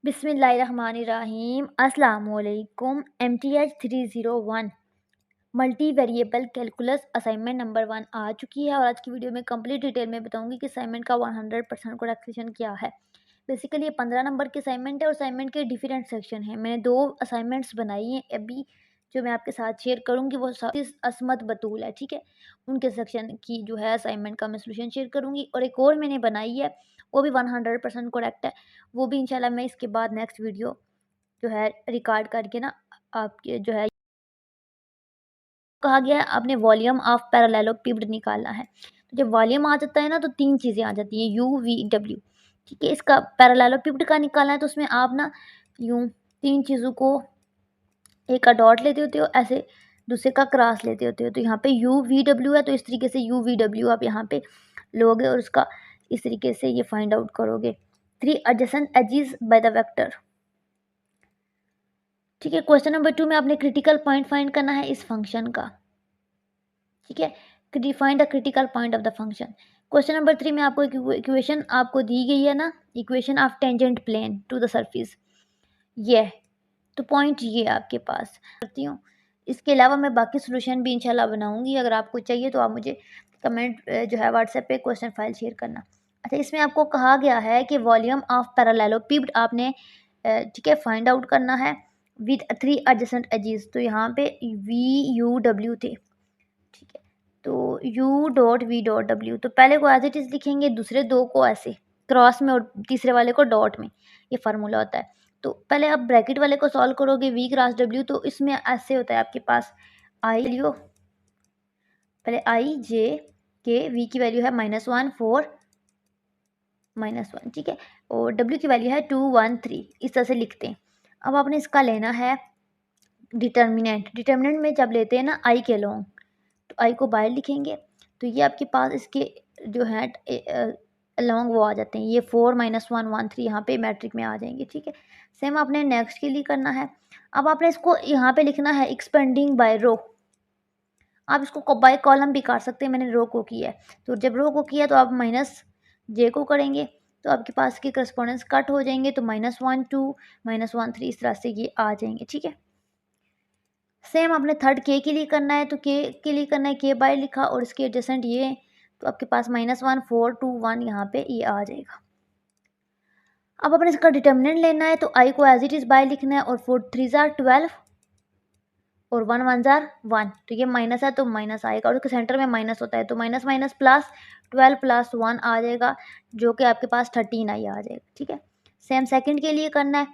बिस्मिल्लाहिर्रहमानिर्रहीम अस्सलामुअलैकुम। MTH 301 multi variable calculus assignment number 1 आ चुकी है और आज की वीडियो में कंप्लीट डिटेल में बताऊंगी कि असाइनमेंट का 100% करेक्शन क्या है। बेसिकली ये 15 नंबर की असाइनमेंट है और असाइनमेंट के डिफरेंट सेक्शन हैं। मैंने 2 असाइनमेंट्स बनाई हैं अभी जो मैं आपके साथ शेयर करूंगी वो असमत बतूल है, ठीक है। उनके सेक्शन की जो है असाइनमेंट का मैं सोल्यूशन शेयर करूंगी और एक और मैंने बनाई है वो भी 100% करेक्ट है। वो भी इंशाल्लाह मैं इसके बाद नेक्स्ट वीडियो जो है रिकॉर्ड करके ना आपके जो है कहा गया है आपने वॉल्यूम ऑफ पैरेललोपिड निकालना है। तो जब वॉल्यूम आ जाता है ना तो 3 चीज़ें आ जाती हैं UVW, ठीक है। इसका पैरेललोपिड का निकालना है तो उसमें आप ना यूँ 3 चीज़ों को एक का डॉट लेते होते हो, ऐसे दूसरे का क्रॉस लेते होते हो। तो यहाँ पे UVW है तो इस तरीके से UVW आप यहाँ पे लोगे और उसका इस तरीके से ये फाइंड आउट करोगे। 3 adjacent edges by the vector, ठीक है। क्वेश्चन नंबर 2 में आपने क्रिटिकल पॉइंट फाइंड करना है इस फंक्शन का, ठीक है। Find the critical point of the function. Question number 3 में आपको इक्वेशन आपको दी गई है ना, equation of tangent plane to the surface, ये तो पॉइंट ये आपके पास करती हूँ। इसके अलावा मैं बाकी सोल्यूशन भी इंशाल्लाह बनाऊंगी। अगर आपको चाहिए तो आप मुझे कमेंट जो है व्हाट्सएप पे क्वेश्चन फाइल शेयर करना। अच्छा, इसमें आपको कहा गया है कि वॉल्यूम ऑफ पैरेललोपिड आपने ठीक है फाइंड आउट करना है विद 3 एडजेसेंट एजेस। तो यहाँ पे VUW थे, ठीक है। तो U.V.W, तो पहले को एज इट इज़ लिखेंगे, दूसरे दो को ऐसे क्रॉस में और तीसरे वाले को डॉट में, ये फार्मूला होता है। तो पहले आप ब्रैकेट वाले को सॉल्व करोगे V क्रॉस W, तो इसमें ऐसे होता है आपके पास आई लियो, पहले आई जे के, V की वैल्यू है -1 4 -1, ठीक है, और W की वैल्यू है 2 1 3, इस तरह से लिखते हैं। अब आपने इसका लेना है डिटर्मिनेंट में जब लेते हैं ना आई के लॉन्ग, तो आई को बाहर लिखेंगे तो ये आपके पास इसके जो है लॉन्ग वो आ जाते हैं, ये 4 -1 1 3 यहाँ पे मैट्रिक में आ जाएंगे, ठीक है। सेम आपने नेक्स्ट के लिए करना है। अब आपने इसको यहाँ पे लिखना है एक्सपेंडिंग बाय रो। आप इसको बाय कॉलम भी काट सकते हैं, मैंने रो को किया है। तो जब रो को किया तो आप -j को करेंगे तो आपके पास के करस्पॉन्डेंस कट हो जाएंगे, तो -1 2 -1 3 इस तरह से ये आ जाएंगे, ठीक है। सेम आपने थर्ड के लिए करना है, तो के लिए करना है के बाय लिखा और इसके एडजेसेंट ये, तो आपके पास -1 4 2 1 यहाँ पे ये आ जाएगा। अब अपने इसका डिटर्मिनेंट लेना है तो आई को एज इट इज़ बाय लिखना है और 4 3 जार 12 और 1 1 जार 1, तो ये माइनस है तो माइनस आएगा और उसके सेंटर में माइनस होता है तो माइनस माइनस प्लस 12 + 1 आ जाएगा जो कि आपके पास 13 आई आ जाएगा, ठीक है। सेम सेकंड के लिए करना है,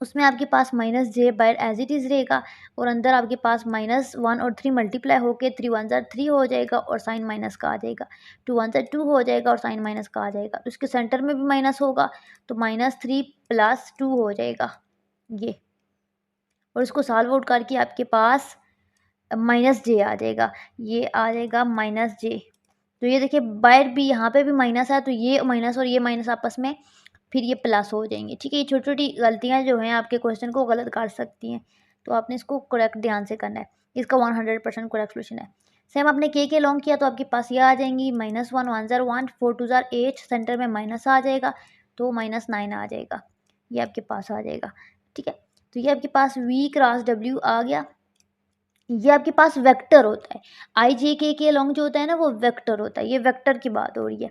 उसमें आपके पास -j by as it is रहेगा और अंदर आपके पास -1 और 3 मल्टीप्लाई होके 3 1 जार 3 हो जाएगा और साइन माइनस का आ जाएगा, 2 1 जार 2 हो जाएगा और साइन माइनस का आ जाएगा। उसके सेंटर में भी माइनस होगा तो -3 + 2 हो जाएगा ये, और उसको सॉल्व आउट करके आपके पास -j आ जाएगा, ये आ जाएगा -j। तो ये देखिए बाहर भी यहाँ पे भी माइनस है तो ये माइनस और ये माइनस आपस में फिर ये प्लस हो जाएंगे, ठीक है। ये छोटी छोटी गलतियाँ जो हैं आपके क्वेश्चन को गलत कर सकती हैं, तो आपने इसको करेक्ट ध्यान से करना है। इसका 100% करेक्ट सोल्यूशन है। सेम आपने के लॉन्ग किया तो आपके पास ये आ जाएंगी -1 1 जार 1 4 2 जार 8, सेंटर में माइनस आ जाएगा तो -9 आ जाएगा, ये आपके पास आ जाएगा, ठीक है। तो ये आपके पास V क्रॉस W आ गया। ये आपके पास वेक्टर होता है, आई जे के लॉन्ग जो होता है ना वो वेक्टर होता है, ये वेक्टर की बात हो रही है।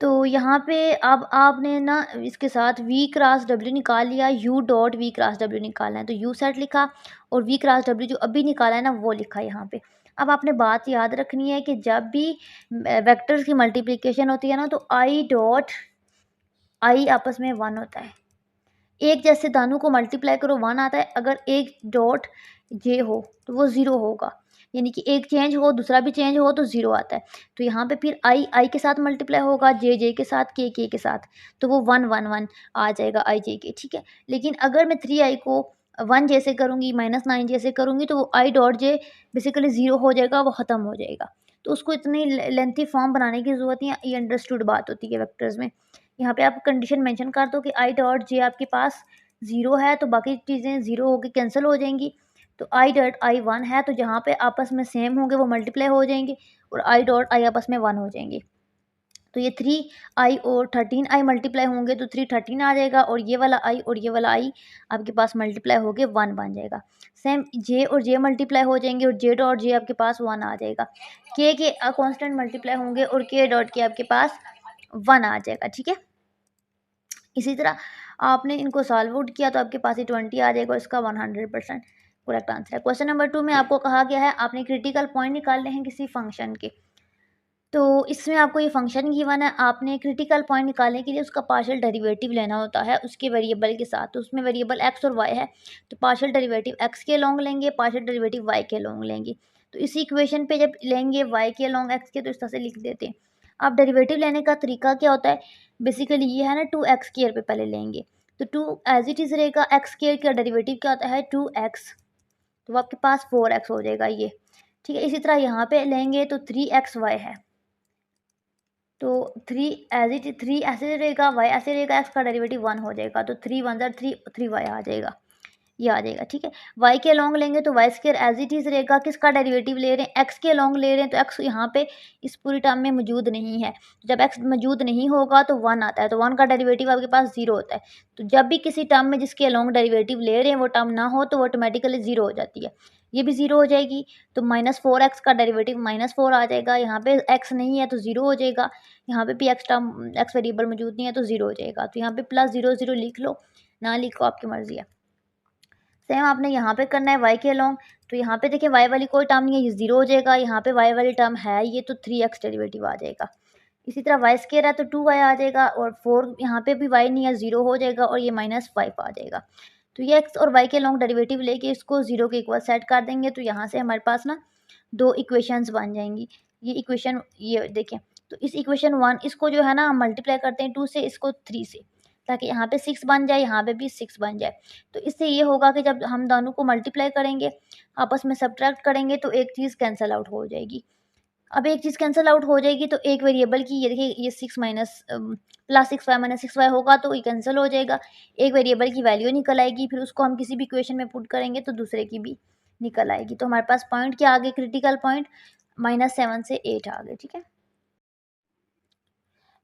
तो यहाँ पे अब आपने ना इसके साथ V क्रॉस W निकाल लिया, U.V क्रॉस W निकालना है तो U सेट लिखा और V क्रॉस W जो अभी निकाला है ना वो लिखा यहाँ पे। अब आपने बात याद रखनी है कि जब भी वेक्टर्स की मल्टीप्लिकेशन होती है ना तो I आपस में 1 होता है। एक जैसे दानों को मल्टीप्लाई करो 1 आता है, अगर एक डॉट जे हो तो वो 0 होगा, यानी कि एक चेंज हो दूसरा भी चेंज हो तो 0 आता है। तो यहाँ पे फिर आई के साथ मल्टीप्लाई होगा, जे के साथ, के के साथ, तो वो 1 1 1 आ जाएगा आई जे के, ठीक है। लेकिन अगर मैं 3i को 1 जैसे करूँगी -9 जैसे करूँगी तो वो I.J बेसिकली 0 हो जाएगा, वो ख़त्म हो जाएगा। तो उसको इतनी लेंथी फॉर्म बनाने की ज़रूरत नहीं है, ये अंडरस्टूड बात होती है वेक्टर्स में। यहाँ पे आप कंडीशन मेंशन कर दो कि I.J आपके पास 0 है तो बाकी चीज़ें 0 होकर कैंसिल हो जाएंगी। तो I.I 1 है तो जहाँ पे आपस में सेम होंगे वो मल्टीप्लाई हो जाएंगे और I.I आपस में 1 हो जाएंगे। तो ये 3i और 13i मल्टीप्लाई होंगे तो 313 आ जाएगा, और ये वाला i और ये वाला i आपके पास मल्टीप्लाई होके 1 बन जाएगा। सेम j और j मल्टीप्लाई हो जाएंगे और j डॉट j आपके पास 1 आ जाएगा। k के कांस्टेंट मल्टीप्लाई होंगे और k डॉट के आपके पास 1 आ जाएगा। ठीक है, इसी तरह आपने इनको सॉल्व आउट किया तो आपके पास ये 20 आ जाएगा, इसका 100% करेक्ट आंसर है। क्वेश्चन नंबर 2 में आपको कहा गया है आपने क्रिटिकल पॉइंट निकालने हैं किसी फंक्शन के। तो इसमें आपको ये फंक्शन गिवन है, आपने क्रिटिकल पॉइंट निकालने के लिए उसका पार्शियल डेरिवेटिव लेना होता है उसके वेरिएबल के साथ। तो उसमें वेरिएबल x और y है, तो पार्शियल डेरिवेटिव x के लॉन्ग लेंगे, पार्शियल डेरिवेटिव y के लॉन्ग लेंगे। तो इसी इक्वेशन पे जब लेंगे y के लॉन्ग x के, तो इस तरह से लिख देते हैं। अब डेरिवेटिव लेने का तरीका क्या होता है, बेसिकली ये है ना 2x² पे पहले लेंगे, तो 2 एज इट इज़ रहेगा, x² का डेरिवेटिव क्या होता है 2x, तो आपके पास 4x हो जाएगा ये। ठीक है, इसी तरह यहाँ पे लेंगे तो 3xy है, तो 3 एज इट 3 ऐसे रहेगा, y ऐसे रहेगा, x का डेरिवेटिव 1 हो जाएगा, तो 3 1 ज़ा 3 3y आ जाएगा, ये आ जाएगा। ठीक है, y के लॉन्ग लेंगे तो y square as it is रहेगा, किसका डेरिवेटिव ले रहे हैं x के लॉन्ग ले रहे हैं, तो x यहाँ पे इस पूरी टर्म में मौजूद नहीं है, जब x मौजूद नहीं होगा तो 1 आता है, तो 1 का डेरिवेटिव आपके पास 0 होता है। तो जब भी किसी टर्म में जिसके लॉन्ग डेरिवेटिव ले रहे हैं वो टर्म ना हो तो वो ऑटोमेटिकली 0 हो जाती है, ये भी 0 हो जाएगी। तो -4x का डेरिवेटिव -4 आ जाएगा, यहाँ पे x नहीं है तो 0 हो जाएगा, यहाँ पे भी x टर्म x वेरिएबल मौजूद नहीं है तो 0 हो जाएगा। तो यहाँ पे +0 0 लिख लो, ना लिखो आपकी मर्जी है। सेम आपने यहाँ पे करना है y के लॉन्ग, तो यहाँ पे देखिए y वाली कोई टर्म नहीं है, ये 0 हो जाएगा, यहाँ पे y वाली टर्म है ये, तो 3x डेरिवेटिव आ जाएगा। इसी तरह y स्क्वायर है तो 2y आ जाएगा, और 4 यहाँ पे भी y नहीं है, 0 हो जाएगा, और ये -5 आ जाएगा। तो ये x और y के लॉन्ग डेरिवेटिव लेके इसको 0 के इक्वल सेट कर देंगे, तो यहाँ से हमारे पास ना 2 इक्वेशंस बन जाएंगी। ये इक्वेशन ये देखें, तो इस इक्वेशन 1 इसको जो है ना हम मल्टीप्लाई करते हैं 2 से, इसको 3 से, ताकि यहाँ पे 6 बन जाए, यहाँ पे भी 6 बन जाए। तो इससे ये होगा कि जब हम दोनों को मल्टीप्लाई करेंगे, आपस में सब्ट्रैक्ट करेंगे, तो एक चीज़ कैंसिल आउट हो जाएगी। अब एक चीज़ कैंसिल आउट हो जाएगी तो एक वेरिएबल की, ये देखिए ये 6 माइनस +6y -6y होगा तो ये कैंसिल हो जाएगा, एक वेरिएबल की वैल्यू निकल आएगी, फिर उसको हम किसी भी इक्वेशन में पुट करेंगे तो दूसरे की भी निकल आएगी। तो हमारे पास पॉइंट क्या आ गए, क्रिटिकल पॉइंट -7 से 8 आ गए। ठीक है,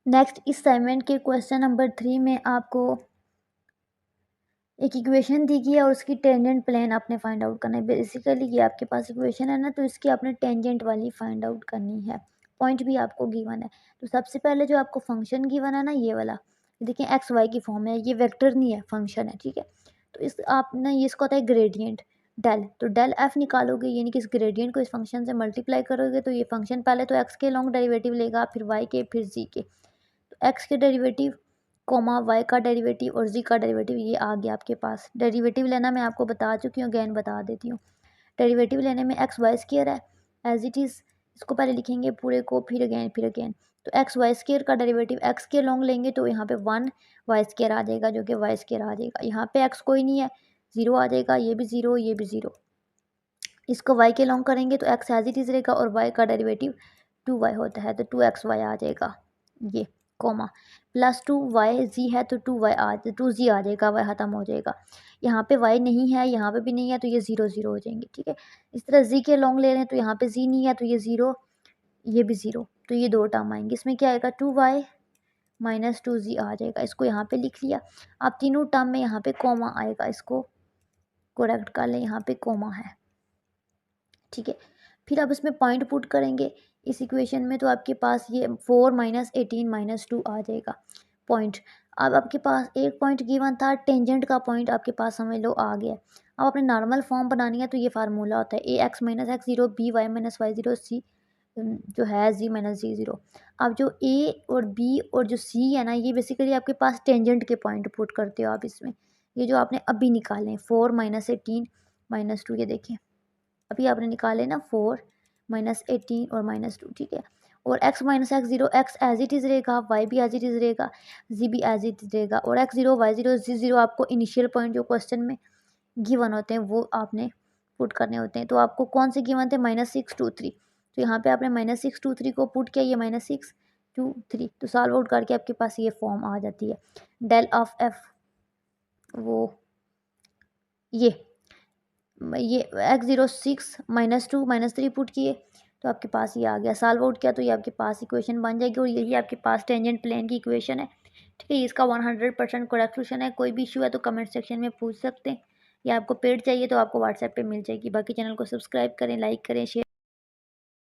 नेक्स्ट इस असाइनमेंट के क्वेश्चन नंबर 3 में आपको एक इक्वेशन दी गई है और उसकी टेंजेंट प्लेन आपने फाइंड आउट करना है। बेसिकली ये आपके पास इक्वेशन है ना, तो इसकी आपने टेंजेंट वाली फाइंड आउट करनी है। पॉइंट भी आपको गिवन है। तो सबसे पहले जो आपको फंक्शन गिवन है ना, ये वाला देखिए एक्स वाई की फॉर्म है, ये वेक्टर नहीं है, फंक्शन है। ठीक है, तो इस आपने ये इसको होता है ग्रेडियंट डेल, तो डेल एफ निकालोगे, यानी कि इस ग्रेडियंट को इस फंक्शन से मल्टीप्लाई करोगे, तो ये फंक्शन पहले तो एक्स के लॉन्ग डेरिवेटिव लेगा, फिर वाई के, फिर जी के। तो एक्स के डेरिवेटिव कोमा वाई का डेरिवेटिव और जी का डेरिवेटिव, ये आ गया आपके पास। डेरिवेटिव लेना मैं आपको बता चुकी हूँ, अगेन बता देती हूँ। डेरिवेटिव लेने में एक्स वाई स्क्वायर है एज इट इज़, इसको पहले लिखेंगे पूरे को, फिर अगेन। तो एक्स वाई स्क्वायर का डेरिवेटिव एक्स के लॉन्ग लेंगे तो यहाँ पे 1 वाई स्क्वायर आ जाएगा, जो कि वाई स्क्वायर आ जाएगा। यहाँ पे एक्स कोई नहीं है, 0 आ जाएगा, ये भी 0, ये भी 0। इसको वाई के लॉन्ग करेंगे तो एक्स एज इट इज़ रहेगा, और वाई का डेरिवेटिव 2y होता है, तो 2xy आ जाएगा ये, कोमा +2y जी है तो 2z आ जाएगा, y ख़त्म हो जाएगा। यहाँ पे y नहीं है, यहाँ पे भी नहीं है, तो ये 0 0 हो जाएंगे। ठीक है, इस तरह z के लॉन्ग ले रहे हैं तो यहाँ पे z नहीं है, तो ये 0, ये भी 0, तो ये 2 टर्म आएंगे। इसमें क्या आएगा 2y -2z आ जाएगा, इसको यहाँ पे लिख लिया। अब तीनों टर्म में यहाँ पे कोमा आएगा, इसको करेक्ट कर लें, यहाँ पे कोमा है। ठीक है, फिर आप इसमें पॉइंट पुट करेंगे इस इक्वेशन में, तो आपके पास ये 4 - 18 - 2 आ जाएगा पॉइंट। अब आपके पास एक पॉइंट गिवन था, टेंजेंट का पॉइंट आपके पास समझ लो आ गया। अब अपने नॉर्मल फॉर्म बनानी है तो ये फार्मूला होता है ax - x0 by - y0 c जो है z - z0। अब जो a और b और जो c है ना, ये बेसिकली आपके पास टेंजेंट के पॉइंट पुट करते हो आप इसमें। ये जो आपने अभी निकाले 4 - 18 - 2, ये देखें अभी आपने निकाले ना 4 - 18 और -2। ठीक है, और x - x0 x as it is रहेगा, y भी एज इट इज़ रहेगा, z भी एज इट इज़ रहेगा, और x0 y0 z0 आपको इनिशियल पॉइंट जो क्वेश्चन में गिवन होते हैं वो आपने पुट करने होते हैं। तो आपको कौन से गिवन थे -6 2 3, तो यहाँ पे आपने -6 2 3 को पुट किया, ये -6 2 3, तो सॉल्व आउट करके आपके पास ये फॉर्म आ जाती है डेल ऑफ एफ, वो ये x0 6 -2 -3 पुट किए, तो आपके पास ये आ गया। सॉल्व आउट किया तो ये आपके पास इक्वेशन बन जाएगी और यही आपके पास टेंजेंट प्लेन की इक्वेशन है। ठीक है, इसका 100% करेक्ट सॉल्यूशन है। कोई भी इशू है तो कमेंट सेक्शन में पूछ सकते हैं, या आपको पेड चाहिए तो आपको व्हाट्सएप पे मिल जाएगी। बाकी चैनल को सब्सक्राइब करें, लाइक करें, शेयर